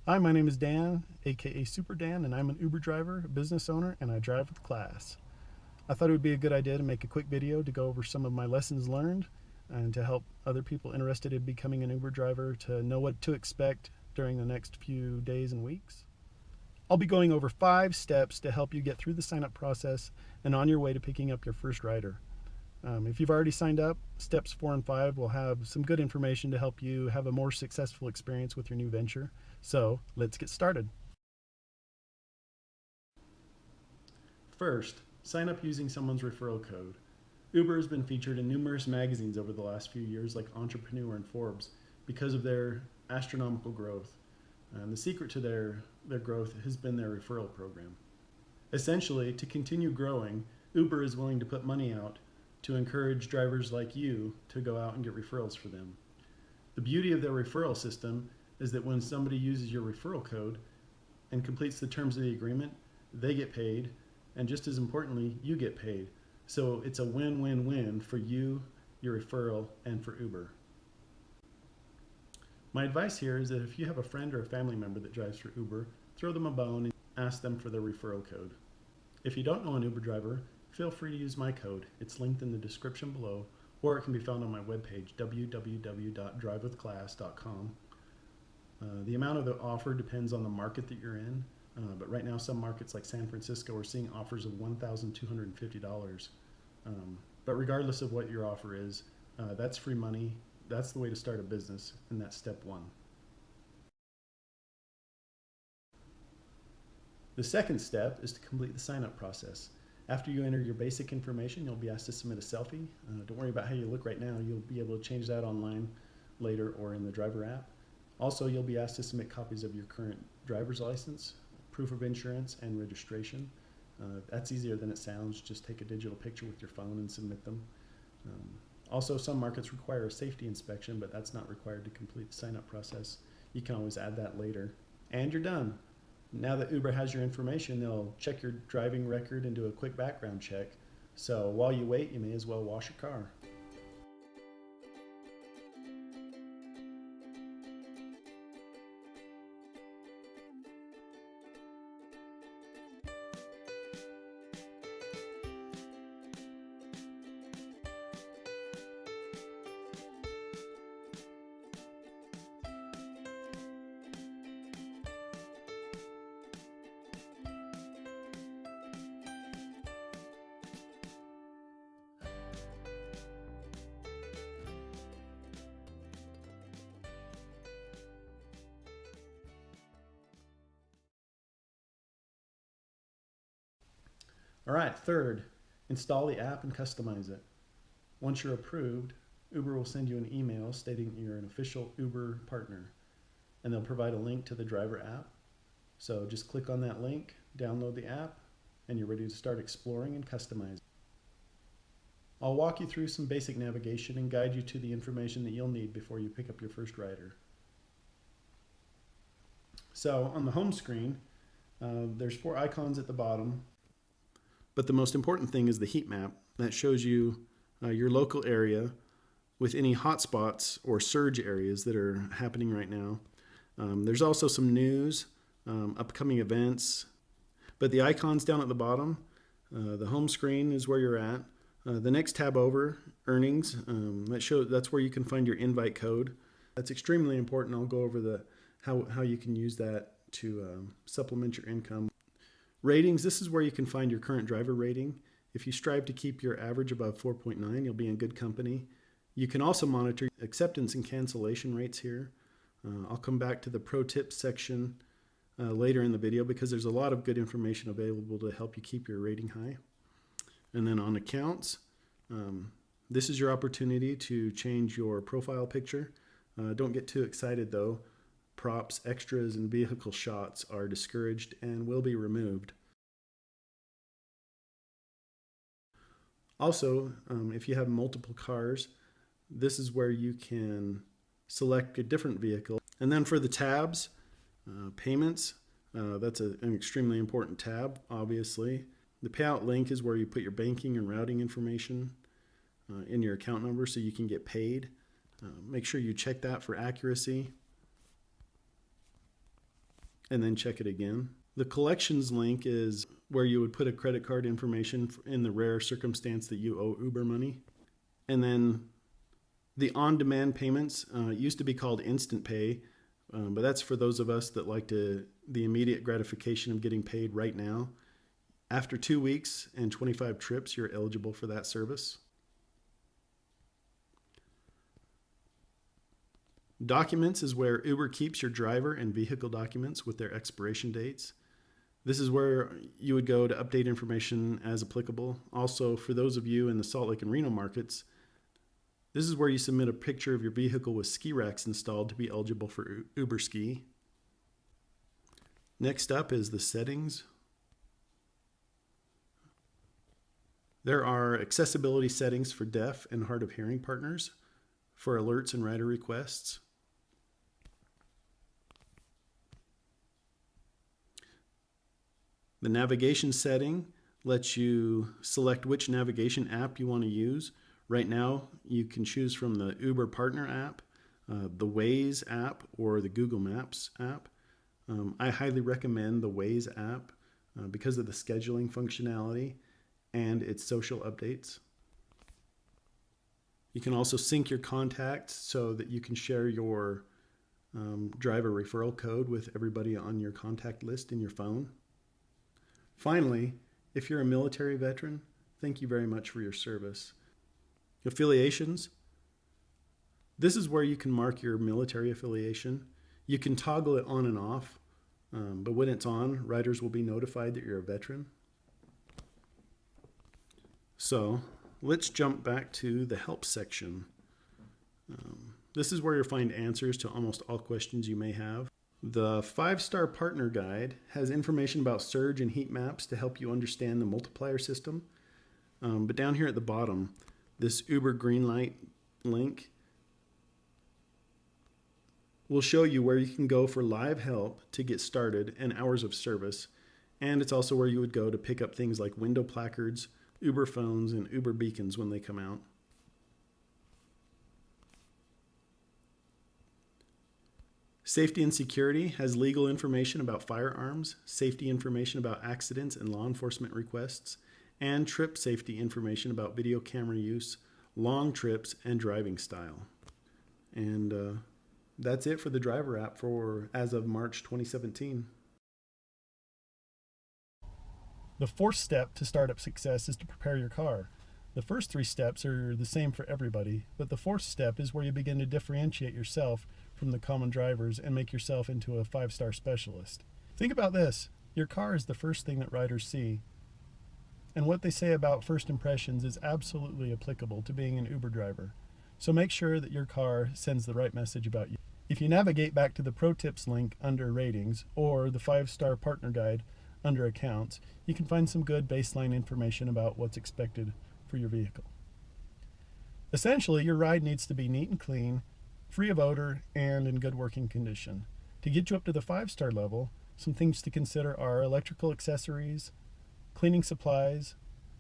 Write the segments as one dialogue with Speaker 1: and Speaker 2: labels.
Speaker 1: Hi, my name is Dan, aka Super Dan, and I'm an Uber driver, a business owner, and I drive with class. I thought it would be a good idea to make a quick video to go over some of my lessons learned and to help other people interested in becoming an Uber driver to know what to expect during the next few days and weeks. I'll be going over 5 steps to help you get through the sign up process and on your way to picking up your first rider. If you've already signed up, steps 4 and 5 will have some good information to help you have a more successful experience with your new venture. So let's get started. First, sign up using someone's referral code. Uber has been featured in numerous magazines over the last few years, like Entrepreneur and Forbes, because of their astronomical growth. And the secret to their growth has been their referral program. Essentially, to continue growing, Uber is willing to put money out to encourage drivers like you to go out and get referrals for them. The beauty of their referral system is that when somebody uses your referral code and completes the terms of the agreement, they get paid, and just as importantly, you get paid. So it's a win-win-win for you, your referral, and for Uber. My advice here is that if you have a friend or a family member that drives for Uber, throw them a bone and ask them for their referral code. If you don't know an Uber driver, feel free to use my code. It's linked in the description below, or it can be found on my webpage, www.drivewithclass.com. The amount of the offer depends on the market that you're in, but right now some markets like San Francisco are seeing offers of $1,250. But regardless of what your offer is, that's free money. That's the way to start a business, and that's step 1. The second step is to complete the sign-up process. After you enter your basic information, you'll be asked to submit a selfie. Don't worry about how you look right now. You'll be able to change that online later or in the driver app. Also, you'll be asked to submit copies of your current driver's license, proof of insurance, and registration. That's easier than it sounds. Just take a digital picture with your phone and submit them. Also, some markets require a safety inspection, but that's not required to complete the sign-up process. You can always add that later. And you're done. Now that Uber has your information, they'll check your driving record and do a quick background check. So while you wait, you may as well wash your car. All right, third, install the app and customize it. Once you're approved, Uber will send you an email stating that you're an official Uber partner, and they'll provide a link to the driver app. So just click on that link, download the app, and you're ready to start exploring and customizing. I'll walk you through some basic navigation and guide you to the information that you'll need before you pick up your first rider. So on the home screen, there's 4 icons at the bottom, but the most important thing is the heat map that shows you your local area with any hotspots or surge areas that are happening right now. There's also some news, upcoming events, but the icons down at the bottom, the home screen is where you're at. The next tab over, earnings, that's where you can find your invite code. That's extremely important. I'll go over how you can use that to supplement your income. Ratings, this is where you can find your current driver rating. If you strive to keep your average above 4.9, you'll be in good company. You can also monitor acceptance and cancellation rates here. I'll come back to the pro tips section later in the video because there's a lot of good information available to help you keep your rating high. And then on accounts, this is your opportunity to change your profile picture. Don't get too excited though. Props, extras, and vehicle shots are discouraged and will be removed. Also, if you have multiple cars, this is where you can select a different vehicle. And then for the tabs, payments, that's an extremely important tab, obviously. The payout link is where you put your banking and routing information in your account number so you can get paid. Make sure you check that for accuracy. and then check it again. The collections link is where you would put a credit card information in the rare circumstance that you owe Uber money. And then the on-demand payments used to be called instant pay, but that's for those of us that like the immediate gratification of getting paid right now. After 2 weeks and 25 trips, you're eligible for that service. Documents is where Uber keeps your driver and vehicle documents with their expiration dates. This is where you would go to update information as applicable. Also, for those of you in the Salt Lake and Reno markets, this is where you submit a picture of your vehicle with ski racks installed to be eligible for Uber Ski. Next up is the settings. There are accessibility settings for deaf and hard of hearing partners, for alerts and rider requests. The navigation setting lets you select which navigation app you want to use. Right now, you can choose from the Uber Partner app, the Waze app, or the Google Maps app. I highly recommend the Waze app because of the scheduling functionality and its social updates. You can also sync your contacts so that you can share your driver referral code with everybody on your contact list in your phone. Finally, if you're a military veteran, thank you very much for your service. Affiliations. This is where you can mark your military affiliation. You can toggle it on and off, but when it's on, riders will be notified that you're a veteran. So let's jump back to the help section. This is where you'll find answers to almost all questions you may have. The 5-star partner guide has information about surge and heat maps to help you understand the multiplier system. But down here at the bottom, this Uber Greenlight link will show you where you can go for live help to get started and hours of service. And it's also where you would go to pick up things like window placards, Uber phones, and Uber beacons when they come out. Safety and Security has legal information about firearms, safety information about accidents and law enforcement requests, and trip safety information about video camera use, long trips, and driving style. And that's it for the driver app for as of March 2017.
Speaker 2: The fourth step to startup success is to prepare your car. The first 3 steps are the same for everybody, but the fourth step is where you begin to differentiate yourself from the common drivers and make yourself into a 5-star specialist. Think about this. Your car is the first thing that riders see. And what they say about first impressions is absolutely applicable to being an Uber driver. So make sure that your car sends the right message about you. If you navigate back to the Pro Tips link under Ratings or the 5-star Partner Guide under Accounts, you can find some good baseline information about what's expected for your vehicle. Essentially, your ride needs to be neat and clean, free of odor, and in good working condition. To get you up to the 5-star level, some things to consider are electrical accessories, cleaning supplies,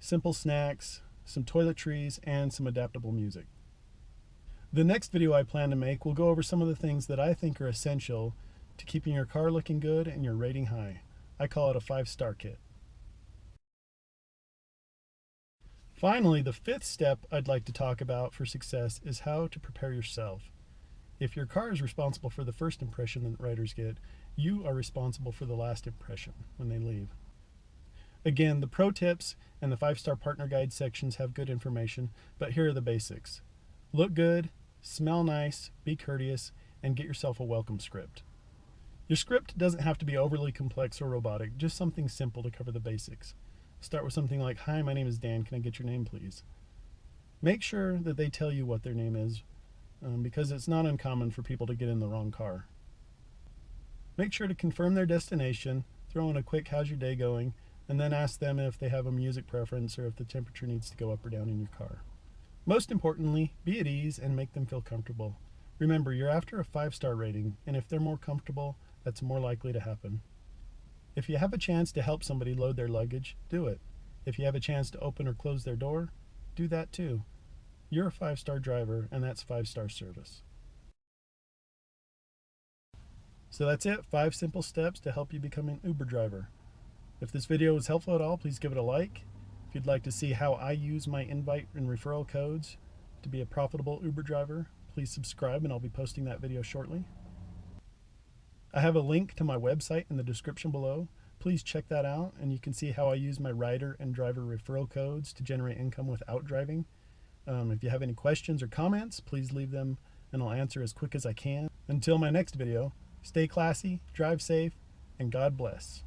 Speaker 2: simple snacks, some toiletries, and some adaptable music. The next video I plan to make will go over some of the things that I think are essential to keeping your car looking good and your rating high. I call it a 5-star kit. Finally, the 5th step I'd like to talk about for success is how to prepare yourself. If your car is responsible for the first impression that riders get, you are responsible for the last impression when they leave. Again, the Pro Tips and the 5-star Partner Guide sections have good information, but here are the basics. Look good, smell nice, be courteous, and get yourself a welcome script. Your script doesn't have to be overly complex or robotic, just something simple to cover the basics. Start with something like, "Hi, my name is Dan, can I get your name please?" Make sure that they tell you what their name is, because it's not uncommon for people to get in the wrong car. Make sure to confirm their destination, throw in a quick "how's your day going," and then ask them if they have a music preference or if the temperature needs to go up or down in your car. Most importantly, be at ease and make them feel comfortable. Remember, you're after a 5-star rating, and if they're more comfortable, that's more likely to happen. If you have a chance to help somebody load their luggage, do it. If you have a chance to open or close their door, do that too. You're a 5-star driver, and that's 5-star service. So that's it, 5 simple steps to help you become an Uber driver. If this video was helpful at all, please give it a like. If you'd like to see how I use my invite and referral codes to be a profitable Uber driver, please subscribe and I'll be posting that video shortly. I have a link to my website in the description below. Please check that out and you can see how I use my rider and driver referral codes to generate income without driving. If you have any questions or comments, please leave them and I'll answer as quick as I can. Until my next video, stay classy, drive safe, and God bless.